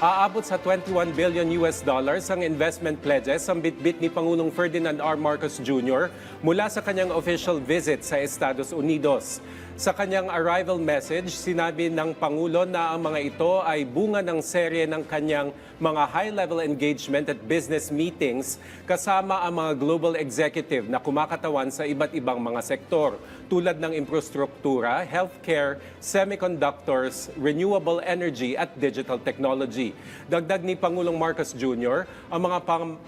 Aabot sa 21 billion US dollars ang investment pledges ang bitbit ni Pangulong Ferdinand R. Marcos Jr. mula sa kanyang official visit sa Estados Unidos. Sa kanyang arrival message, sinabi ng Pangulo na ang mga ito ay bunga ng serye ng kanyang mga high-level engagement at business meetings kasama ang mga global executive na kumakatawan sa iba't ibang mga sektor tulad ng infrastruktura, healthcare, semiconductors, renewable energy at digital technology. Dagdag ni Pangulong Marcos Jr., ang mga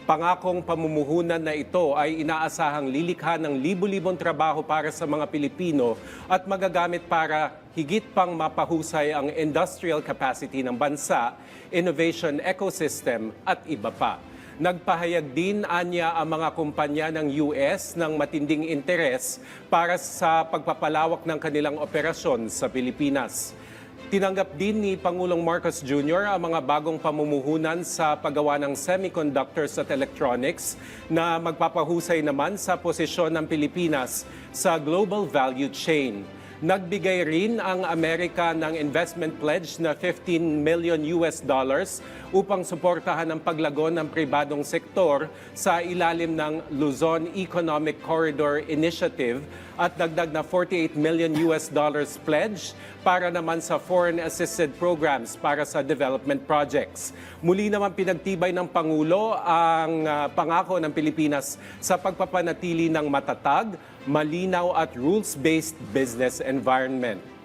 pangakong pamumuhunan na ito ay inaasahang lilikha ng libu-libong trabaho para sa mga Pilipino at magagamit para higit pang mapahusay ang industrial capacity ng bansa, innovation ecosystem at iba pa. Nagpahayag din anya ang mga kumpanya ng US ng matinding interes para sa pagpapalawak ng kanilang operasyon sa Pilipinas. Tinanggap din ni Pangulong Marcos Jr. ang mga bagong pamumuhunan sa paggawa ng semiconductors at electronics na magpapahusay naman sa posisyon ng Pilipinas sa global value chain. Nagbigay rin ang Amerika ng investment pledge na 15 million US dollars upang suportahan ang paglago ng pribadong sektor sa ilalim ng Luzon Economic Corridor Initiative at dagdag na 48 million US dollars pledge para naman sa foreign assisted programs para sa development projects. Muli naman pinagtibay ng Pangulo ang pangako ng Pilipinas sa pagpapanatili ng matatag, malinaw at rules-based business environment.